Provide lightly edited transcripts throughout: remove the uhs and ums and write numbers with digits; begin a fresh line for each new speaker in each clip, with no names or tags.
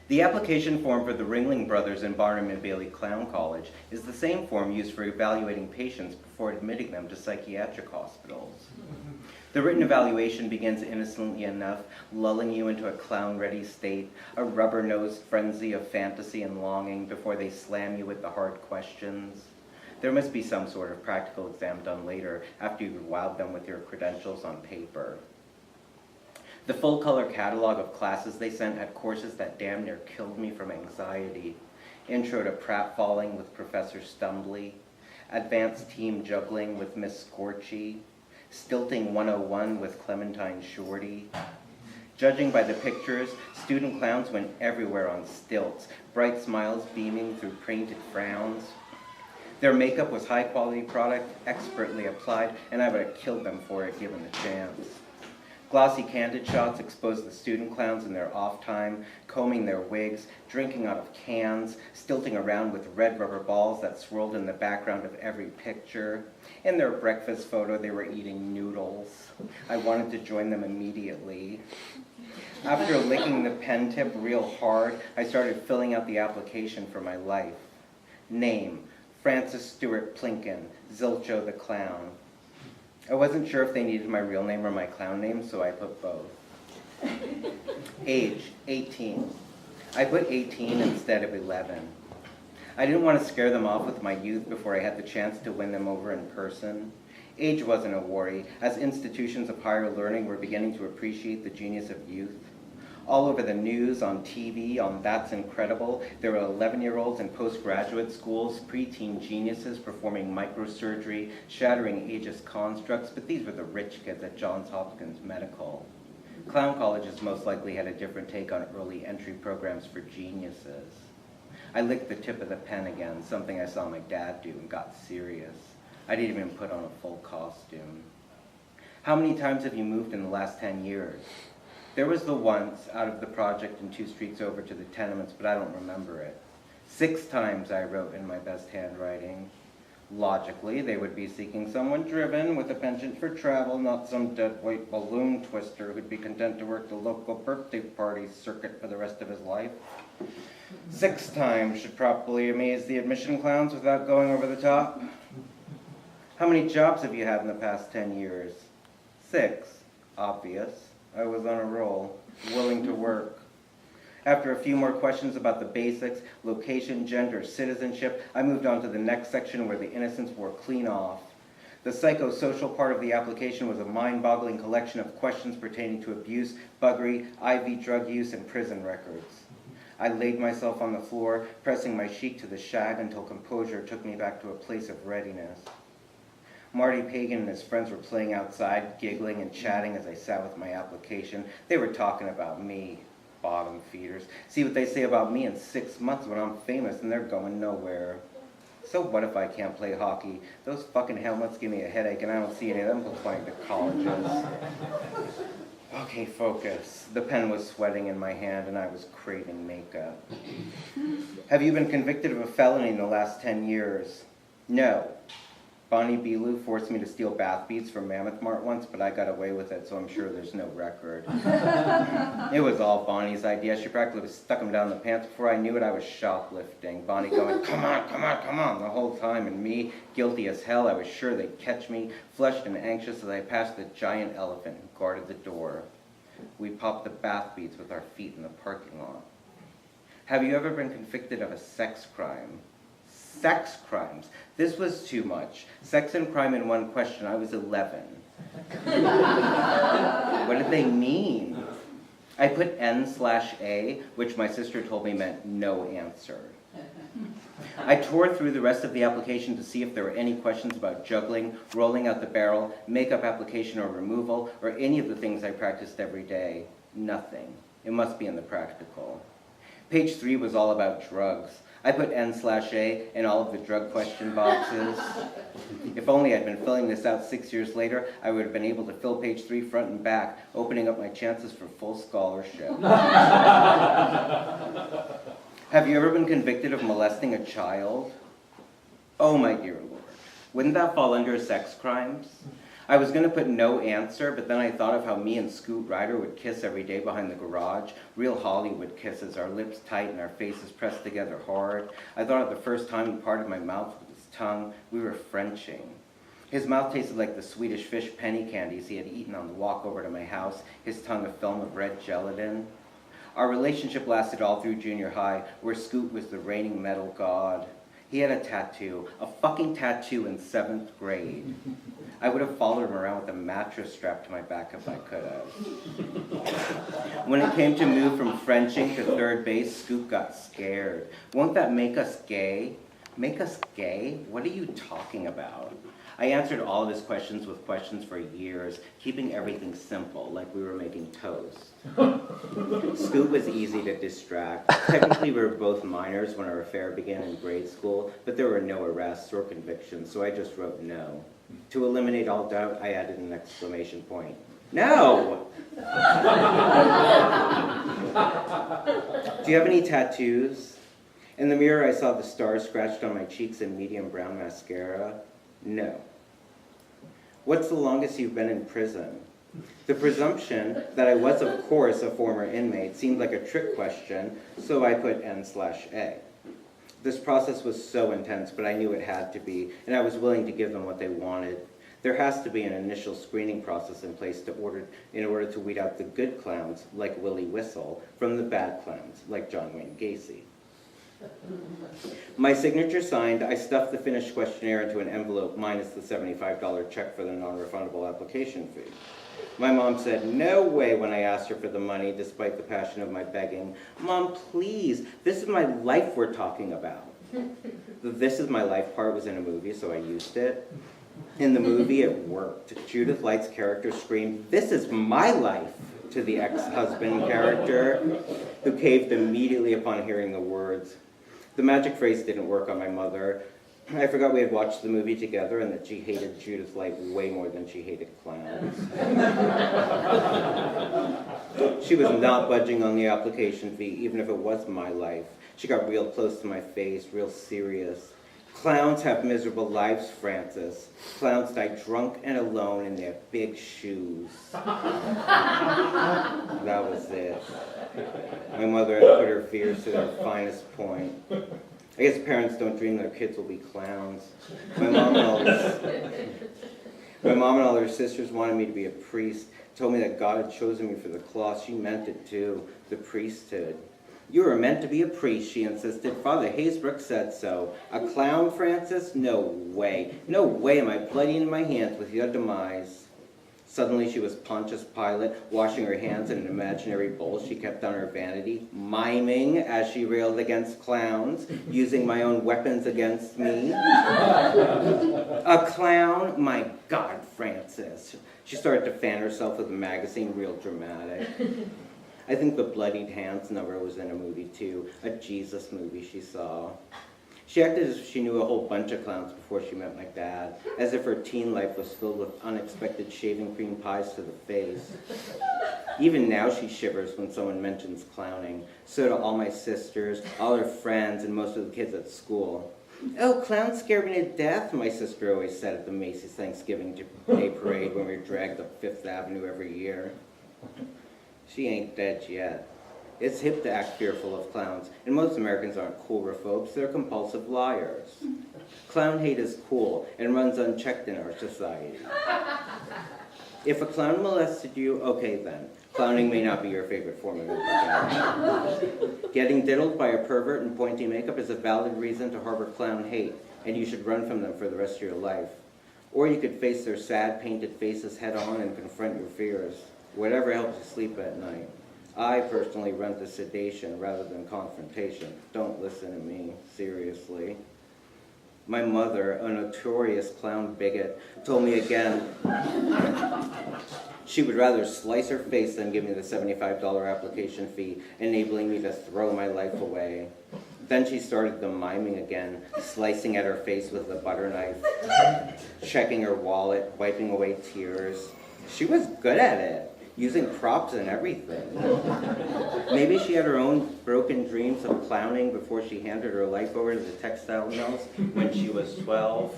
The application form for the Ringling Brothers and Barnum and Bailey Clown College is the same form used for evaluating patients before admitting them to psychiatric hospitals. The written evaluation begins innocently enough, lulling you into a clown-ready state, a rubber-nosed frenzy of fantasy and longing before they slam you with the hard questions. There must be some sort of practical exam done later after you've wowed them with your credentials on paper. The full-color catalog of classes they sent had courses that damn near killed me from anxiety. Intro to pratfalling with Professor Stumbly, Advanced Team Juggling with Miss Scorchy, Stilting 101 with Clementine Shorty. Judging by the pictures, student clowns went everywhere on stilts, bright smiles beaming through painted frowns. Their makeup was high-quality product, expertly applied, and I would have killed them for it given the chance. Glossy candid shots exposed the student clowns in their off time, combing their wigs, drinking out of cans, stilting around with red rubber balls that swirled in the background of every picture. In their breakfast photo, they were eating noodles. I wanted to join them immediately. After licking the pen tip real hard, I started filling out the application for my life. Name, Francis Stewart Plinkin, Zilcho the Clown. I wasn't sure if they needed my real name or my clown name, so I put both. Age, 18. I put 18 instead of 11. I didn't want to scare them off with my youth before I had the chance to win them over in person. Age wasn't a worry, as institutions of higher learning were beginning to appreciate the genius of youth. All over the news, on TV, on That's Incredible, there were 11-year-olds in postgraduate schools, preteen geniuses performing microsurgery, shattering ageist constructs, but these were the rich kids at Johns Hopkins Medical. Clown colleges most likely had a different take on early entry programs for geniuses. I licked the tip of the pen again, something I saw my dad do, and got serious. I didn't even put on a full costume. How many times have you moved in the last 10 years? There was the once, out of the project and 2 streets over to the tenements, but I don't remember it. 6 times I wrote in my best handwriting. Logically, they would be seeking someone driven with a penchant for travel, not some dead weight balloon twister who'd be content to work the local birthday party circuit for the rest of his life. 6 times should probably amaze the admission clowns without going over the top. How many jobs have you had in the past 10 years? 6. Obvious. I was on a roll, willing to work. After a few more questions about the basics, location, gender, citizenship, I moved on to the next section where the innocents wore clean off. The psychosocial part of the application was a mind-boggling collection of questions pertaining to abuse, buggery, IV drug use, and prison records. I laid myself on the floor, pressing my cheek to the shag until composure took me back to a place of readiness. Marty Pagan and his friends were playing outside, giggling and chatting as I sat with my application. They were talking about me, bottom feeders. See what they say about me in 6 months when I'm famous and they're going nowhere. So what if I can't play hockey? Those fucking helmets give me a headache and I don't see any of them applying to colleges. Okay, focus. The pen was sweating in my hand and I was craving makeup. Have you been convicted of a felony in the last 10 years? No. Bonnie Belu forced me to steal bath beads from Mammoth Mart once, but I got away with it, so I'm sure there's no record. It was all Bonnie's idea. She practically stuck them down the pants. Before I knew it, I was shoplifting. Bonnie going, come on, come on, come on, the whole time. And me, guilty as hell, I was sure they'd catch me, flushed and anxious as I passed the giant elephant who guarded the door. We popped the bath beads with our feet in the parking lot. Have you ever been convicted of a sex crime? Sex crimes. This was too much. Sex and crime in one question. I was 11. What did they mean? I put N/A, which my sister told me meant no answer. I tore through the rest of the application to see if there were any questions about juggling, rolling out the barrel, makeup application or removal, or any of the things I practiced every day. Nothing. It must be in the practical. Page 3 was all about drugs. I put N/A in all of the drug question boxes. If only I'd been filling this out 6 years later, I would have been able to fill page 3 front and back, opening up my chances for full scholarship. Have you ever been convicted of molesting a child? Oh, my dear Lord. Wouldn't that fall under sex crimes? I was going to put no answer, but then I thought of how me and Scoot Ryder would kiss every day behind the garage. Real Hollywood kisses, our lips tight and our faces pressed together hard. I thought of the first time he parted my mouth with his tongue. We were Frenching. His mouth tasted like the Swedish fish penny candies he had eaten on the walk over to my house, his tongue a film of red gelatin. Our relationship lasted all through junior high, where Scoot was the reigning metal god. He had a tattoo, a fucking tattoo in 7th grade. I would have followed him around with a mattress strapped to my back if I could have. When it came to move from Frenching to third base, Scoot got scared. Won't that make us gay? Make us gay? What are you talking about? I answered all of his questions with questions for years, keeping everything simple, like we were making toast. Scoot was easy to distract. Technically, we were both minors when our affair began in grade school, but there were no arrests or convictions, so I just wrote no. To eliminate all doubt, I added an exclamation point. No! Do you have any tattoos? In the mirror, I saw the stars scratched on my cheeks in medium brown mascara. No. What's the longest you've been in prison? The presumption that I was, of course, a former inmate seemed like a trick question, so I put N/A. This process was so intense, but I knew it had to be, and I was willing to give them what they wanted. There has to be an initial screening process in place in order to weed out the good clowns, like Willie Whistle, from the bad clowns, like John Wayne Gacy. My signature signed, I stuffed the finished questionnaire into an envelope minus the $75 check for the non-refundable application fee. My mom said no way when I asked her for the money, despite the passion of my begging. Mom, please, this is my life we're talking about. The "this is my life" part was in a movie, so I used it. In the movie, it worked. Judith Light's character screamed, "This is my life," to the ex-husband character, who caved immediately upon hearing the words. The magic phrase didn't work on my mother. I forgot we had watched the movie together and that she hated Judith Light way more than she hated clowns. She was not budging on the application fee, even if it was my life. She got real close to my face, real serious. Clowns have miserable lives, Francis. Clowns die drunk and alone in their big shoes. That was it. My mother had put her fears to their finest point. I guess parents don't dream their kids will be clowns. My mom and all her sisters wanted me to be a priest, told me that God had chosen me for the cloth. She meant it too, the priesthood. You were meant to be a priest, she insisted. Father Haysbrook said so. A clown, Francis? No way. No way am I blooding my hands with your demise. Suddenly she was Pontius Pilate, washing her hands in an imaginary bowl she kept on her vanity, miming as she railed against clowns, using my own weapons against me. A clown? My God, Francis. She started to fan herself with a magazine, real dramatic. I think the bloodied hands number was in a movie too, a Jesus movie she saw. She acted as if she knew a whole bunch of clowns before she met my dad, as if her teen life was filled with unexpected shaving cream pies to the face. Even now she shivers when someone mentions clowning. So do all my sisters, all her friends, and most of the kids at school. Oh, clowns scare me to death, my sister always said at the Macy's Thanksgiving Day Parade when we were dragged up Fifth Avenue every year. She ain't dead yet. It's hip to act fearful of clowns, and most Americans aren't coulrophobes, they're compulsive liars. Clown hate is cool and runs unchecked in our society. If a clown molested you, okay then. Clowning may not be your favorite form of entertainment. Getting diddled by a pervert in pointy makeup is a valid reason to harbor clown hate, and you should run from them for the rest of your life. Or you could face their sad, painted faces head on and confront your fears. Whatever helps you sleep at night. I personally run to sedation rather than confrontation. Don't listen to me, seriously. My mother, a notorious clown bigot, told me again she would rather slice her face than give me the $75 application fee, enabling me to throw my life away. Then she started the miming again, slicing at her face with a butter knife, checking her wallet, wiping away tears. She was good at it. Using props and everything. Maybe she had her own broken dreams of clowning before she handed her life over to the textile mills when she was 12.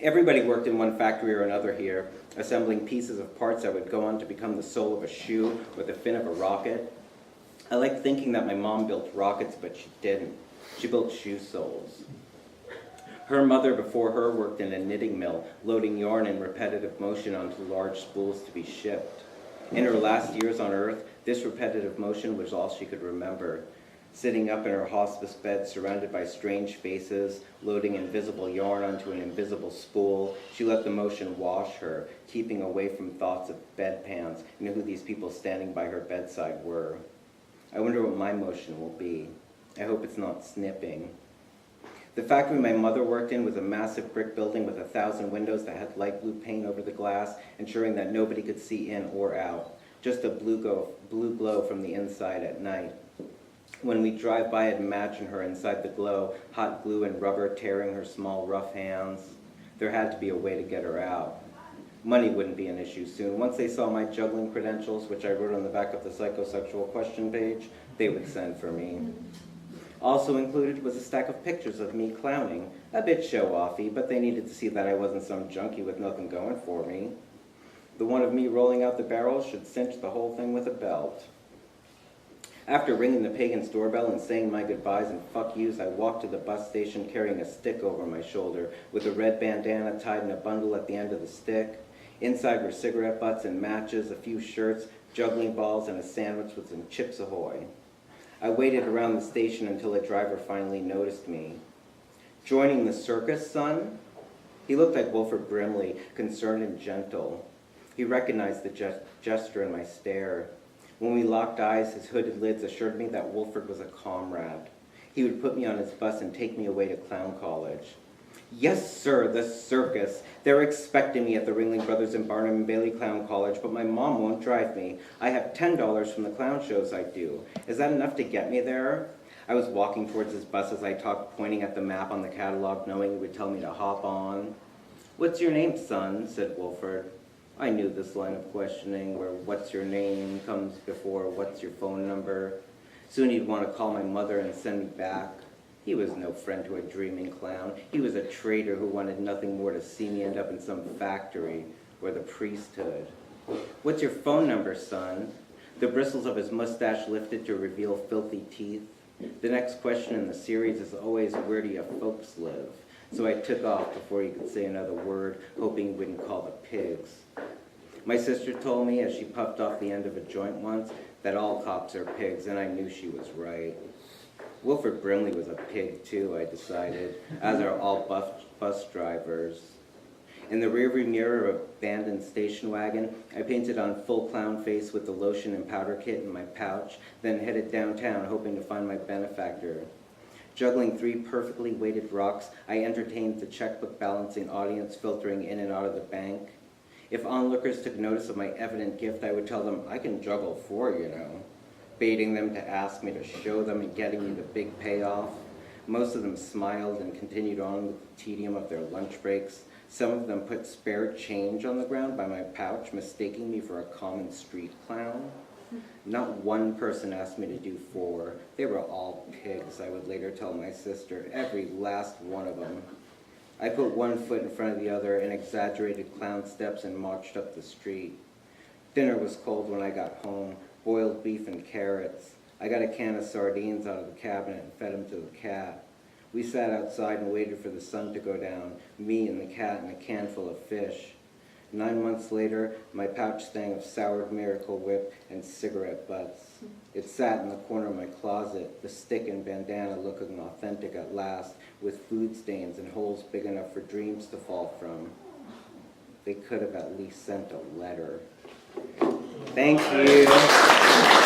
Everybody worked in one factory or another here, assembling pieces of parts that would go on to become the sole of a shoe or the fin of a rocket. I like thinking that my mom built rockets, but she didn't. She built shoe soles. Her mother before her worked in a knitting mill, loading yarn in repetitive motion onto large spools to be shipped. In her last years on Earth, this repetitive motion was all she could remember. Sitting up in her hospice bed, surrounded by strange faces, loading invisible yarn onto an invisible spool, she let the motion wash her, keeping away from thoughts of bedpans and who these people standing by her bedside were. I wonder what my motion will be. I hope it's not snipping. The factory my mother worked in was a massive brick building with 1,000 windows that had light blue paint over the glass, ensuring that nobody could see in or out. Just a blue glow from the inside at night. When we drive by, I'd imagine her inside the glow, hot glue and rubber tearing her small, rough hands. There had to be a way to get her out. Money wouldn't be an issue soon. Once they saw my juggling credentials, which I wrote on the back of the psychosexual question page, they would send for me. Also included was a stack of pictures of me clowning, a bit show-offy, but they needed to see that I wasn't some junkie with nothing going for me. The one of me rolling out the barrels should cinch the whole thing with a belt. After ringing the pagan's doorbell and saying my goodbyes and fuck yous, I walked to the bus station carrying a stick over my shoulder with a red bandana tied in a bundle at the end of the stick. Inside were cigarette butts and matches, a few shirts, juggling balls, and a sandwich with some Chips Ahoy. I waited around the station until a driver finally noticed me. Joining the circus, son? He looked like Wilford Brimley, concerned and gentle. He recognized the gesture in my stare. When we locked eyes, his hooded lids assured me that Wilford was a comrade. He would put me on his bus and take me away to clown college. Yes, sir, the circus. They're expecting me at the Ringling Brothers and Barnum and Bailey Clown College, but my mom won't drive me. I have $10 from the clown shows I do. Is that enough to get me there? I was walking towards his bus as I talked, pointing at the map on the catalog, knowing he would tell me to hop on. What's your name, son? Said Wilford. I knew this line of questioning where what's your name comes before what's your phone number. Soon he'd want to call my mother and send me back. He was no friend to a dreaming clown. He was a traitor who wanted nothing more to see me end up in some factory or the priesthood. What's your phone number, son? The bristles of his mustache lifted to reveal filthy teeth. The next question in the series is always, where do your folks live? So I took off before he could say another word, hoping he wouldn't call the pigs. My sister told me as she puffed off the end of a joint once that all cops are pigs, and I knew she was right. Wilford Brimley was a pig too, I decided, as are all bus drivers. In the rearview mirror of an abandoned station wagon, I painted on full clown face with the lotion and powder kit in my pouch, then headed downtown hoping to find my benefactor. Juggling 3 perfectly weighted rocks, I entertained the checkbook balancing audience filtering in and out of the bank. If onlookers took notice of my evident gift, I would tell them, I can juggle 4, you know, baiting them to ask me to show them and getting me the big payoff. Most of them smiled and continued on with the tedium of their lunch breaks. Some of them put spare change on the ground by my pouch, mistaking me for a common street clown. Not one person asked me to do 4. They were all pigs, I would later tell my sister, every last one of them. I put one foot in front of the other in exaggerated clown steps and marched up the street. Dinner was cold when I got home, boiled beef and carrots. I got a can of sardines out of the cabinet and fed them to the cat. We sat outside and waited for the sun to go down, me and the cat and a can full of fish. 9 months later, my pouch stank of soured Miracle Whip and cigarette butts. It sat in the corner of my closet, the stick and bandana looking authentic at last, with food stains and holes big enough for dreams to fall from. They could have at least sent a letter. Thank you.